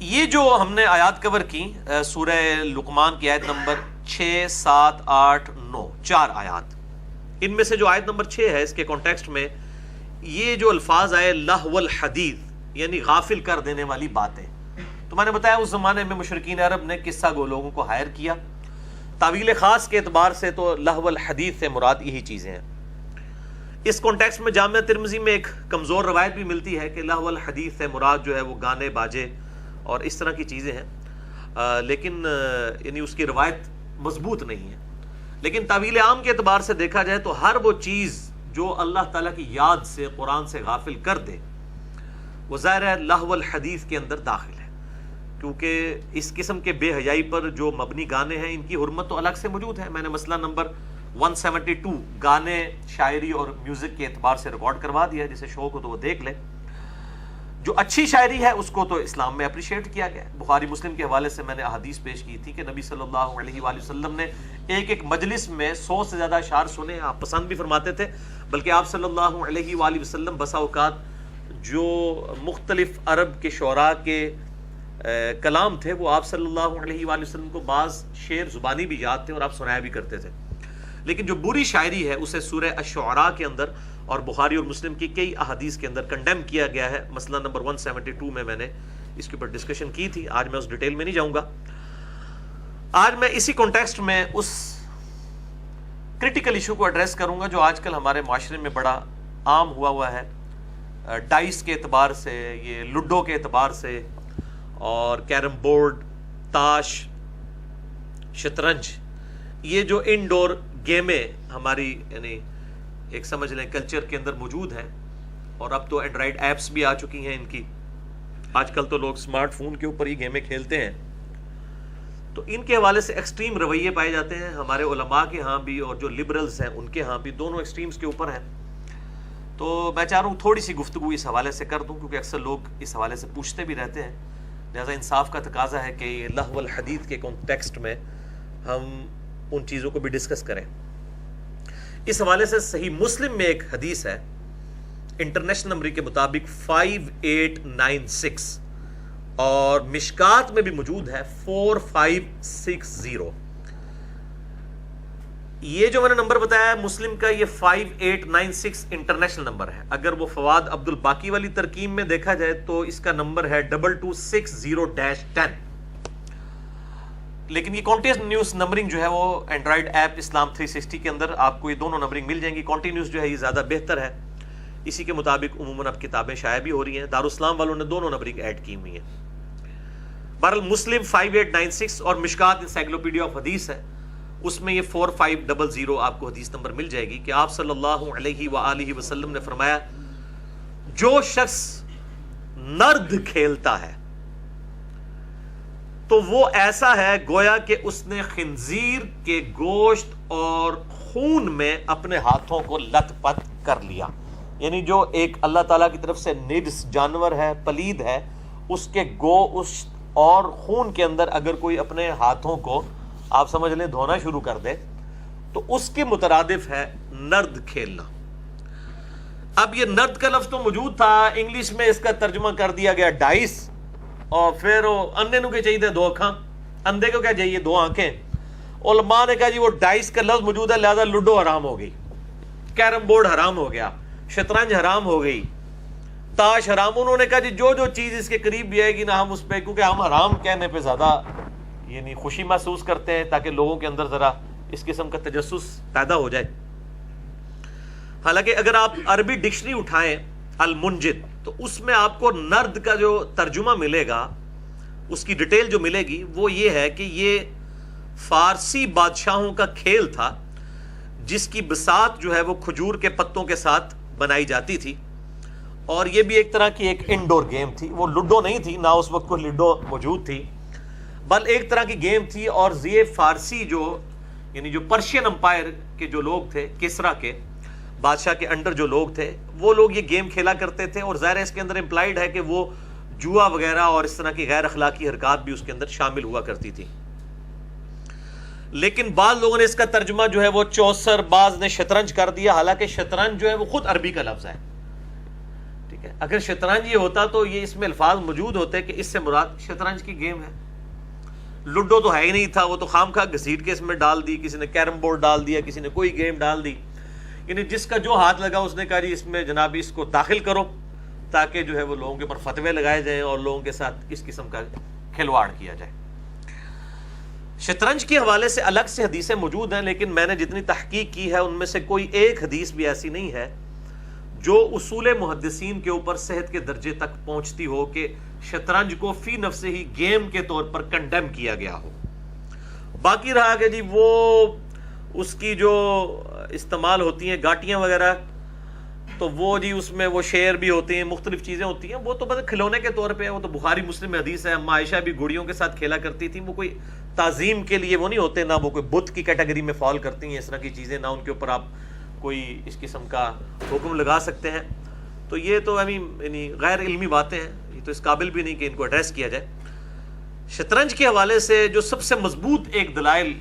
یہ جو ہم نے آیات کور کی سورہ لقمان کی آیت نمبر 6 7 8 9 4 آیات، ان میں سے جو آیت نمبر 6 ہے اس کے کانٹیکسٹ میں یہ جو الفاظ آئے لہو الحدیث یعنی غافل کر دینے والی باتیں، تو میں نے بتایا اس زمانے میں مشرکین عرب نے قصہ گو لوگوں کو ہائر کیا. تعویل خاص کے اعتبار سے تو لہو الحدیث سے مراد یہی چیزیں ہیں. اس کانٹیکسٹ میں جامعہ ترمذی میں ایک کمزور روایت بھی ملتی ہے کہ لہو الحدیث سے مراد جو ہے وہ گانے باجے اور اس طرح کی چیزیں ہیں، لیکن یعنی اس کی روایت مضبوط نہیں ہے. لیکن تعویل عام کے اعتبار سے دیکھا جائے تو ہر وہ چیز جو اللہ تعالیٰ کی یاد سے قرآن سے غافل کر دے وہ ظاہر ہے لہو الحدیث کے اندر داخل ہے، کیونکہ اس قسم کے بے حیائی پر جو مبنی گانے ہیں ان کی حرمت تو الگ سے موجود ہے. میں نے مسئلہ نمبر 172 گانے شاعری اور میوزک کے اعتبار سے ریکارڈ کروا دیا، جسے شوق ہو تو وہ دیکھ لے. جو اچھی شاعری ہے اس کو تو اسلام میں اپریشیٹ کیا گیا ہے. بخاری مسلم کے حوالے سے میں نے احادیث پیش کی تھی کہ نبی صلی اللہ علیہ وآلہ وسلم نے ایک مجلس میں 100 سے زیادہ اشعار سنے، آپ پسند بھی فرماتے تھے. بلکہ آپ صلی اللہ علیہ وآلہ وسلم بسا اوقات جو مختلف عرب کے شعراء کے کلام تھے وہ آپ صلی اللہ علیہ وآلہ وسلم کو بعض شعر زبانی بھی یاد تھے اور آپ سنایا بھی کرتے تھے. لیکن جو بری شاعری ہے اسے سورہ الشعراء کے اندر اور بخاری اور مسلم کی کئی احادیث کے اندر کنڈیم کیا گیا ہے. مسئلہ نمبر 172 میں نے اس کے اوپر ڈسکشن کی تھی، آج میں اس ڈیٹیل میں نہیں جاؤں گا. آج میں اسی کانٹیکسٹ میں اس کرٹیکل ایشو کو ایڈریس کروں گا جو آج کل ہمارے معاشرے میں بڑا عام ہوا ہے، ڈائس کے اعتبار سے، یہ لوڈو کے اعتبار سے، اور کیرم بورڈ، تاش، شطرنج، یہ جو انڈور گیمیں ہماری یعنی ایک سمجھ لیں کلچر کے اندر موجود ہیں. اور اب تو اینڈرائڈ ایپس بھی آ چکی ہیں ان کی، آج کل تو لوگ سمارٹ فون کے اوپر ہی گیمیں کھیلتے ہیں. تو ان کے حوالے سے ایکسٹریم رویے پائے جاتے ہیں ہمارے علماء کے ہاں بھی اور جو لبرلز ہیں ان کے ہاں بھی، دونوں ایکسٹریمز کے اوپر ہیں. تو میں چاہ رہا ہوں تھوڑی سی گفتگو اس حوالے سے کر دوں، کیونکہ اکثر لوگ اس حوالے سے پوچھتے بھی رہتے ہیں. لہذا انصاف کا تقاضا ہے کہ یہ لہو الحدیث کے کانٹیکسٹ میں ہم ان چیزوں کو بھی ڈسکس کریں. اس حوالے سے صحیح مسلم میں ایک حدیث ہے انٹرنیشنل نمبر کے مطابق 5896 اور مشکات میں بھی موجود ہے 4560. یہ جو میں نے نمبر بتایا ہے مسلم کا، یہ 5896 انٹرنیشنل نمبر ہے. اگر وہ فواد عبد الباقی والی ترکیب میں دیکھا جائے تو اس کا نمبر ہے 2260-10. لیکن یہ کانٹینیوس نمبرنگ جو ہے وہ اینڈرائڈ ایپ اسلام 360 کے اندر آپ کو یہ دونوں نمبرنگ مل جائیں گی. کانٹینیوس جو ہے یہ زیادہ بہتر ہے، اسی کے مطابق عموماً اب کتابیں شائع بھی ہو رہی ہیں. دارالاسلام والوں نے دونوں نمبرنگ ایڈ کی ہوئی ہیں. بہرحال مسلم 5896 اور مشکات انسائکلوپیڈیا آف حدیث ہے، اس میں یہ 4500 آپ کو حدیث نمبر مل جائے گی کہ آپ صلی اللہ علیہ وآلہ وسلم نے فرمایا جو شخص نرد کھیلتا ہے تو وہ ایسا ہے گویا کہ اس نے خنزیر کے گوشت اور خون میں اپنے ہاتھوں کو لت پت کر لیا. یعنی جو ایک اللہ تعالیٰ کی طرف سے نجس جانور ہے، پلید ہے، اس کے گوشت اور خون کے اندر اگر کوئی اپنے ہاتھوں کو آپ سمجھ لیں دھونا شروع کر دے تو اس کے مترادف ہے نرد کھیلنا. اب یہ نرد کا لفظ تو موجود تھا، انگلش میں اس کا ترجمہ کر دیا گیا ڈائس، اور پھر اندھے نو کے چاہیے 2 آنکھاں، اندھے کو کیا چاہیے 2 آنکھیں. علماء نے کہا جی وہ ڈائس کا لفظ موجود ہے لہذا لوڈو حرام ہو گئی، کیرم بورڈ حرام ہو گیا، شطرنج حرام ہو گئی، تاش حرام. انہوں نے کہا جی جو چیز اس کے قریب بھی آئے گی نا ہم اس پہ، کیونکہ ہم حرام کہنے پہ زیادہ یعنی خوشی محسوس کرتے ہیں تاکہ لوگوں کے اندر ذرا اس قسم کا تجسس پیدا ہو جائے. حالانکہ اگر آپ عربی ڈکشنری اٹھائیں المنجد تو اس میں آپ کو نرد کا جو ترجمہ ملے گا، اس کی ڈیٹیل جو ملے گی وہ یہ ہے کہ یہ فارسی بادشاہوں کا کھیل تھا جس کی بساط جو ہے وہ کھجور کے پتوں کے ساتھ بنائی جاتی تھی. اور یہ بھی ایک طرح کی ایک انڈور گیم تھی، وہ لوڈو نہیں تھی، نہ اس وقت کوئی لوڈو موجود تھی، بل ایک طرح کی گیم تھی. اور یہ فارسی جو یعنی جو پرشین امپائر کے جو لوگ تھے، کسرا کے بادشاہ کے انڈر جو لوگ تھے، وہ لوگ یہ گیم کھیلا کرتے تھے. اور ظاہر ہے اس کے اندر امپلائڈ ہے کہ وہ جوا وغیرہ اور اس طرح کی غیر اخلاقی حرکات بھی اس کے اندر شامل ہوا کرتی تھی. لیکن بعض لوگوں نے اس کا ترجمہ جو ہے وہ چوسر، بعض نے شطرنج کر دیا، حالانکہ شطرنج جو ہے وہ خود عربی کا لفظ ہے. ٹھیک ٹھیک ہے. اگر شطرنج یہ ہوتا تو یہ اس میں الفاظ موجود ہوتے کہ اس سے مراد شطرنج کی گیم ہے. لوڈو تو ہے ہی نہیں تھا, وہ تو خام خواہ گھسیٹ کے اس میں ڈال دی, کسی نے کیرم بورڈ ڈال دیا, کسی نے کوئی گیم ڈال دی. یعنی جس کا جو ہاتھ لگا اس نے کہا جی اس میں جناب اس کو داخل کرو تاکہ جو ہے وہ لوگوں کے اوپر فتوے لگائے جائیں اور لوگوں کے ساتھ اس قسم کا کھلواڑ کیا جائے. شطرنج کے حوالے سے الگ سے حدیثیں موجود ہیں, لیکن میں نے جتنی تحقیق کی ہے ان میں سے کوئی ایک حدیث بھی ایسی نہیں ہے جو اصول محدثین کے اوپر صحت کے درجے تک پہنچتی ہو کہ شطرنج کو فی نفسہ ہی گیم کے طور پر کنڈیم کیا گیا ہو. باقی رہا کہ جی وہ اس کی جو استعمال ہوتی ہیں گاٹیاں وغیرہ, تو وہ جی اس میں وہ شیر بھی ہوتے ہیں, مختلف چیزیں ہوتی ہیں, وہ تو بس کھلونے کے طور پہ, وہ تو بخاری مسلم میں حدیث ہے. اما عائشہ بھی گڑیوں کے ساتھ کھیلا کرتی تھیں, وہ کوئی تعظیم کے لیے وہ نہیں ہوتے, نہ وہ کوئی بت کی کیٹیگری میں فال کرتی ہیں اس طرح کی چیزیں, نہ ان کے اوپر آپ کوئی اس قسم کا حکم لگا سکتے ہیں. تو یہ تو یعنی غیر علمی باتیں ہیں, یہ تو اس قابل بھی نہیں کہ ان کو ایڈریس کیا جائے. شطرنج کے حوالے سے جو سب سے مضبوط ایک دلائل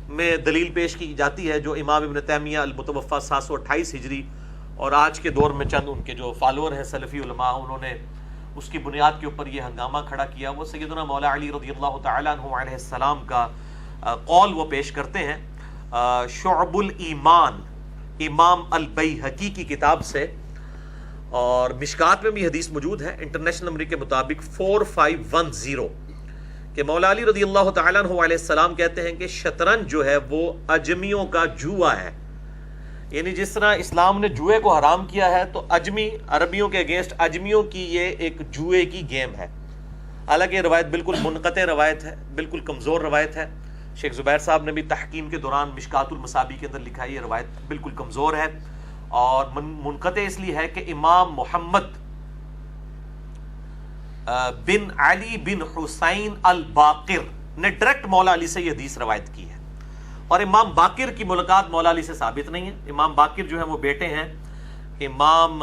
میں دلیل پیش کی جاتی ہے, جو امام ابن تیمیہ المتوفیٰ 728 ہجری اور آج کے دور میں چند ان کے جو فالوور ہیں سلفی علماء, انہوں نے اس کی بنیاد کے اوپر یہ ہنگامہ کھڑا کیا, وہ سیدنا مولا علی رضی اللہ تعالیٰ عنہ علیہ السلام کا قول وہ پیش کرتے ہیں شعب الایمان امام البیہقی کی کتاب سے, اور مشکات میں بھی حدیث موجود ہے انٹرنیشنل نمبر کے مطابق 4510 کہ مولا علی رضی اللہ تعالیٰ عنہ علیہ السلام کہتے ہیں کہ شطرنج جو ہے وہ اجمیوں کا جوا ہے. یعنی جس طرح اسلام نے جوئے کو حرام کیا ہے تو اجمی عربیوں کے اگینسٹ اجمیوں کی یہ ایک جوئے کی گیم ہے. حالانکہ یہ روایت بالکل منقطع روایت ہے, بالکل کمزور روایت ہے. شیخ زبیر صاحب نے بھی تحقیم کے دوران مشکات المصابی کے اندر لکھا ہے یہ روایت بالکل کمزور ہے, اور منقطع اس لیے ہے کہ امام محمد بن علی بن حسین الباقر نے ڈائریکٹ مولا علی سے یہ حدیث روایت کی ہے, اور امام باقر کی ملاقات مولا علی سے ثابت نہیں ہے. امام باقر جو ہیں وہ بیٹے ہیں امام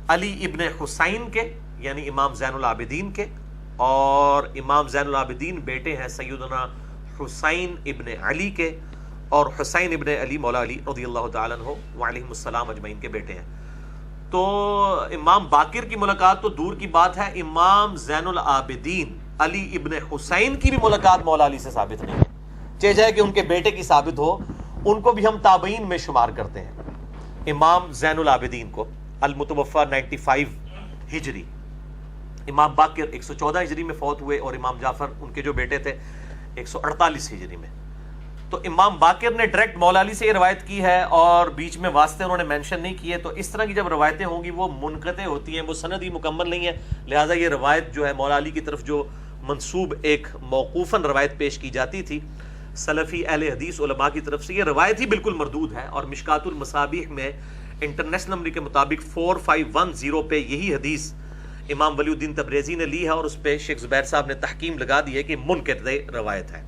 علی ابن حسین کے, یعنی امام زین العابدین کے, اور امام زین العابدین بیٹے ہیں سیدنا حسین ابن علی کے, اور حسین ابن علی مولا علی رضی اللہ تعالیٰ عنہ وعلیہم السلام اجمعین کے بیٹے ہیں. تو امام باقر کی ملاقات تو دور کی بات ہے, امام زین العابدین علی ابن حسین کی بھی ملاقات مولا علی سے ثابت نہیں ہے. چاہے کہ ان کے بیٹے کی ثابت ہو, ان کو بھی ہم تابعین میں شمار کرتے ہیں. امام زین العابدین کو المتوفیٰ 95 ہجری, امام باقر 114 ہجری میں فوت ہوئے, اور امام جعفر ان کے جو بیٹے تھے 148 ہجری میں. تو امام باقر نے ڈائریکٹ مولا علی سے یہ روایت کی ہے, اور بیچ میں واسطے انہوں نے مینشن نہیں کیے. تو اس طرح کی جب روایتیں ہوں گی وہ منقطع ہوتی ہیں, وہ سند ہی مکمل نہیں ہے, لہٰذا یہ روایت جو ہے مولا علی کی طرف جو منسوب ایک موقوفاً روایت پیش کی جاتی تھی سلفی اہل حدیث علماء کی طرف سے, یہ روایت ہی بالکل مردود ہے. اور مشکات المصابیح میں انٹرنیشنل نمبر کے مطابق 4510 پہ یہی حدیث امام ولی الدین تبریزی نے لی ہے, اور اس پہ شیخ زبیر صاحب نے تحکیم لگا دی ہے کہ منقطع روایت ہے.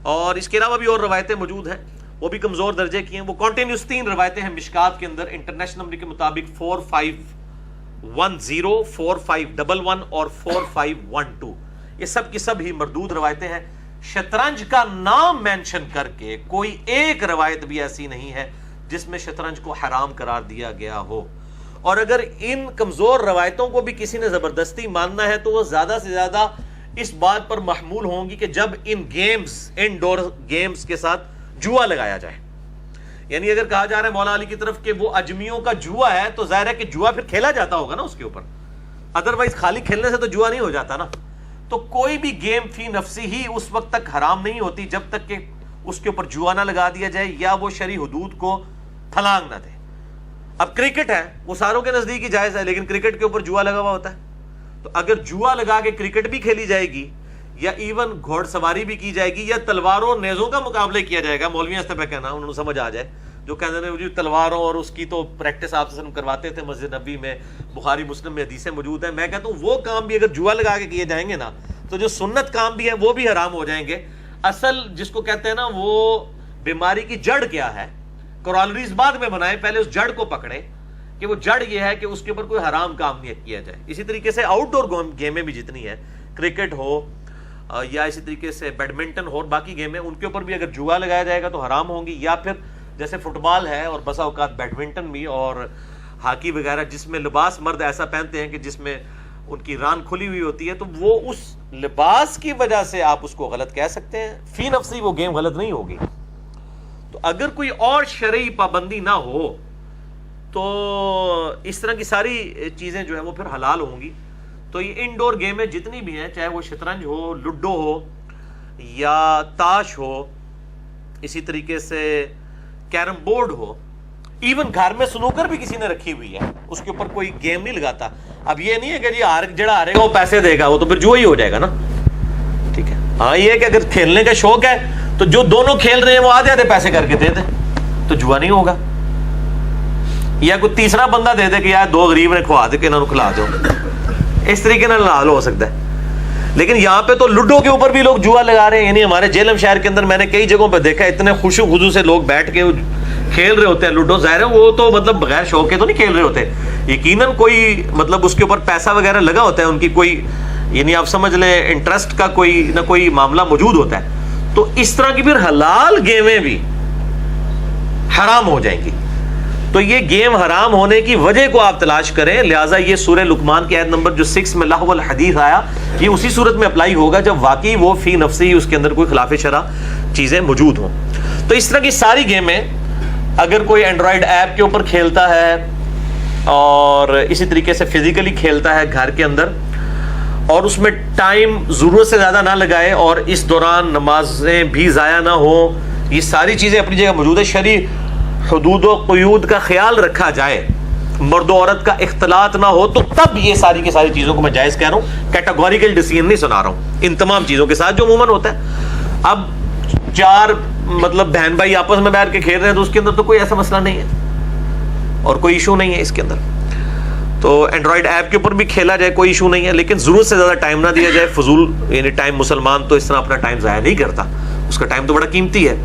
اور اس کے علاوہ بھی اور روایتیں موجود ہیں, وہ بھی کمزور درجے کی ہیں. وہ کنٹینیوس 3 روایتیں ہیں مشکات کے اندر انٹرنیشنل نمبر کے مطابق 4510, 4511 اور 4512, یہ سب کی سب ہی مردود روایتیں ہیں. شطرنج کا نام مینشن کر کے کوئی ایک روایت بھی ایسی نہیں ہے جس میں شطرنج کو حرام قرار دیا گیا ہو. اور اگر ان کمزور روایتوں کو بھی کسی نے زبردستی ماننا ہے تو وہ زیادہ سے زیادہ اس بات پر محمول ہوں گی کہ جب ان گیمز, انڈور گیمز کے ساتھ جوا لگایا جائے. یعنی اگر کہا جا رہا ہے مولا علی کی طرف کہ وہ اجمیوں کا جوا ہے, تو ظاہر ہے کہ جوا پھر کھیلا جاتا ہوگا نا اس کے اوپر, ادروائز خالی کھیلنے سے تو جوا نہیں ہو جاتا نا. تو کوئی بھی گیم فی نفسی ہی اس وقت تک حرام نہیں ہوتی جب تک کہ اس کے اوپر جوا نہ لگا دیا جائے یا وہ شرعی حدود کو پھلانگ نہ دے. اب کرکٹ ہے, وہ ساروں کے نزدیک ہی جائز ہے, لیکن کرکٹ کے اوپر جوا لگا ہوا ہوتا ہے. تو اگر جوا لگا کے کرکٹ بھی کھیلی جائے گی, یا ایون گھوڑ سواری بھی کی جائے گی, یا تلواروں نیزوں کا مقابلہ کیا جائے گا, مولویاں اس پہ کہنا انہوں نے سمجھ آ جائے, جو کہتے ہیں تلواروں اور اس کی تو پریکٹس آپ سے کرواتے تھے مسجد نبوی میں, بخاری مسلم میں حدیثیں موجود ہیں. میں کہتا ہوں وہ کام بھی اگر جوا لگا کے کیے جائیں گے نا, تو جو سنت کام بھی ہیں وہ بھی حرام ہو جائیں گے. اصل جس کو کہتے ہیں نا وہ بیماری کی جڑ کیا ہے, کورالریز بعد میں بنائیں, پہلے اس جڑ کو پکڑے کہ وہ جڑ یہ ہے کہ اس کے اوپر کوئی حرام کام نہیں کیا جائے. اسی طریقے سے آؤٹ ڈور گیمیں بھی جتنی ہیں, کرکٹ ہو یا اسی طریقے سے بیڈمنٹن ہو اور باقی گیمیں, ان کے اوپر بھی اگر جوا لگایا جائے گا تو حرام ہوں گی. یا پھر جیسے فٹ بال ہے اور بسا اوقات بیڈمنٹن بھی اور ہاکی وغیرہ جس میں لباس مرد ایسا پہنتے ہیں کہ جس میں ان کی ران کھلی ہوئی ہوتی ہے، تو وہ اس لباس کی وجہ سے آپ اس کو غلط کہہ سکتے ہیں، فی نفسی وہ گیم غلط نہیں ہوگی۔ تو اگر کوئی اور شرعی پابندی نہ ہو تو اس طرح کی ساری چیزیں جو ہیں وہ پھر حلال ہوں گی۔ تو یہ انڈور گیمیں جتنی بھی ہیں، چاہے وہ شطرنج ہو، لڈو ہو یا تاش ہو، اسی طریقے سے کیرم بورڈ ہو، ایون گھر میں سنوکر بھی کسی نے رکھی ہوئی ہے، اس کے اوپر کوئی گیم نہیں لگاتا۔ اب یہ نہیں ہے کہ جی جڑا ہارے گا وہ پیسے دے گا، وہ تو پھر جوا ہی ہو جائے گا نا، ٹھیک ہے۔ ہاں یہ ہے کہ اگر کھیلنے کا شوق ہے تو جو دونوں کھیل رہے ہیں وہ آدھے آدھے پیسے کر کے دے دیں تو جوا نہیں ہوگا، یا کوئی تیسرا بندہ دے دے کہ یار دو غریب نے کھوا دے کہ انہوں نے کھلا دو، اس طریقے سے حلال ہو سکتا ہے۔ لیکن یہاں پہ تو لڈو کے اوپر بھی لوگ جوا لگا رہے ہیں، یعنی ہمارے جہلم شہر کے اندر میں نے کئی جگہوں پہ دیکھا، اتنے خوش و خضو سے لوگ بیٹھ کے کھیل رہے ہوتے ہیں لوڈو۔ ظاہر ہے وہ تو مطلب بغیر شوق کے تو نہیں کھیل رہے ہوتے، یقیناً کوئی مطلب اس کے اوپر پیسہ وغیرہ لگا ہوتا ہے، ان کی کوئی یعنی آپ سمجھ لیں انٹرسٹ کا کوئی نہ کوئی معاملہ موجود ہوتا ہے۔ تو اس طرح کی پھر حلال گیمیں بھی حرام ہو جائیں گی۔ تو یہ گیم حرام ہونے کی وجہ کو آپ تلاش کریں، لہٰذا یہ سورہ لقمان کی آیت نمبر جو 6 میں لہو الحدیث آیا، یہ اسی صورت میں اپلائی ہوگا جب واقعی وہ فی نفسی اس کے اندر کوئی خلاف شرع چیزیں موجود ہوں۔ تو اس طرح کی ساری گیمیں اگر کوئی اینڈرائڈ ایپ کے اوپر کھیلتا ہے اور اسی طریقے سے فزیکلی کھیلتا ہے گھر کے اندر، اور اس میں ٹائم ضرورت سے زیادہ نہ لگائے اور اس دوران نمازیں بھی ضائع نہ ہوں، یہ ساری چیزیں اپنی جگہ موجود ہے، شرعی حدود و قیود کا خیال رکھا جائے، مرد و عورت کا اختلاط نہ ہو، تو تب یہ ساری کی ساری چیزوں کو میں جائز کہہ رہا ہوں، کیٹاگوریکل ڈیسیژن نہیں سنا رہا ہوں ان تمام چیزوں کے ساتھ جو عموماً ہوتا ہے۔ اب چار مطلب بہن بھائی آپس میں بیٹھ کے کھیل رہے ہیں تو اس کے اندر تو کوئی ایسا مسئلہ نہیں ہے اور کوئی ایشو نہیں ہے اس کے اندر، تو اینڈرائڈ ایپ کے اوپر بھی کھیلا جائے، کوئی ایشو نہیں ہے، لیکن ضرورت سے زیادہ ٹائم نہ دیا جائے، فضول یعنی ٹائم مسلمان تو اس طرح اپنا ٹائم ضائع نہیں کرتا، اس کا ٹائم تو بڑا قیمتی ہے۔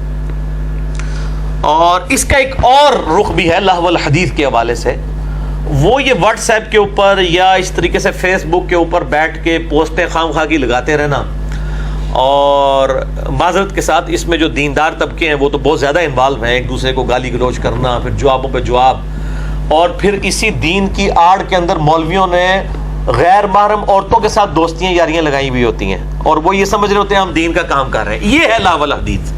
اور اس کا ایک اور رخ بھی ہے لہو الحدیث کے حوالے سے، وہ یہ واٹس ایپ کے اوپر یا اس طریقے سے فیس بک کے اوپر بیٹھ کے پوسٹیں خام خواہ کی لگاتے رہنا، اور معذرت کے ساتھ اس میں جو دیندار طبقے ہیں وہ تو بہت زیادہ انوالو ہیں، ایک دوسرے کو گالی گلوچ کرنا، پھر جوابوں پہ جواب، اور پھر اسی دین کی آڑ کے اندر مولویوں نے غیر محرم عورتوں کے ساتھ دوستیاں یاریاں لگائی ہوئی ہوتی ہیں، اور وہ یہ سمجھ رہے ہوتے ہیں ہم دین کا کام کر رہے ہیں۔ یہ ہے لہو الحدیث،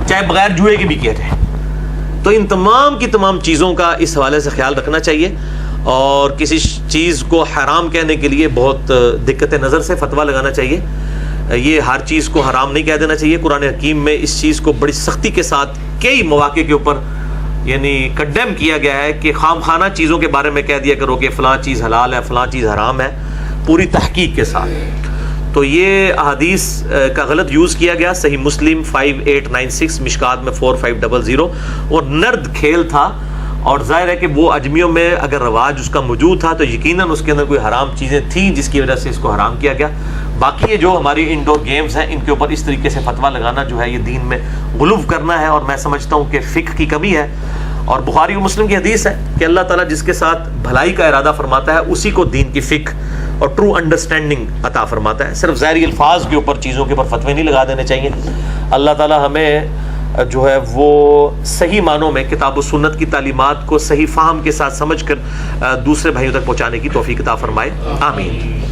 چاہے بغیر جوئے کے بھی کیا جائے۔ تو ان تمام کی تمام چیزوں کا اس حوالے سے خیال رکھنا چاہیے، اور کسی چیز کو حرام کہنے کے لیے بہت دقت نظر سے فتویٰ لگانا چاہیے۔ یہ ہر چیز کو حرام نہیں کہہ دینا چاہیے، قرآن حکیم میں اس چیز کو بڑی سختی کے ساتھ کئی مواقع کے اوپر یعنی کنڈیم کیا گیا ہے کہ خام خانہ چیزوں کے بارے میں کہہ دیا کرو کہ فلاں چیز حلال ہے، فلاں چیز حرام ہے، پوری تحقیق کے ساتھ۔ تو یہ احادیث کا غلط یوز کیا گیا، صحیح مسلم 5896، مشکات میں 4500، اور نرد کھیل تھا، اور ظاہر ہے کہ وہ اجمیوں میں اگر رواج اس کا موجود تھا تو یقیناً اس کے اندر کوئی حرام چیزیں تھیں جس کی وجہ سے اس کو حرام کیا گیا۔ باقی یہ جو ہماری انڈور گیمز ہیں ان کے اوپر اس طریقے سے فتویٰ لگانا جو ہے یہ دین میں غلو کرنا ہے، اور میں سمجھتا ہوں کہ فقہ کی کمی ہے، اور بخاری و مسلم کی حدیث ہے کہ اللہ تعالیٰ جس کے ساتھ بھلائی کا ارادہ فرماتا ہے اسی کو دین کی فقہ اور ٹرو انڈرسٹینڈنگ عطا فرماتا ہے۔ صرف ظاہری الفاظ کے اوپر چیزوں کے اوپر فتوے نہیں لگا دینے چاہیے۔ اللہ تعالیٰ ہمیں جو ہے وہ صحیح معنوں میں کتاب و سنت کی تعلیمات کو صحیح فہم کے ساتھ سمجھ کر دوسرے بھائیوں تک پہنچانے کی توفیق عطا فرمائے، آمین۔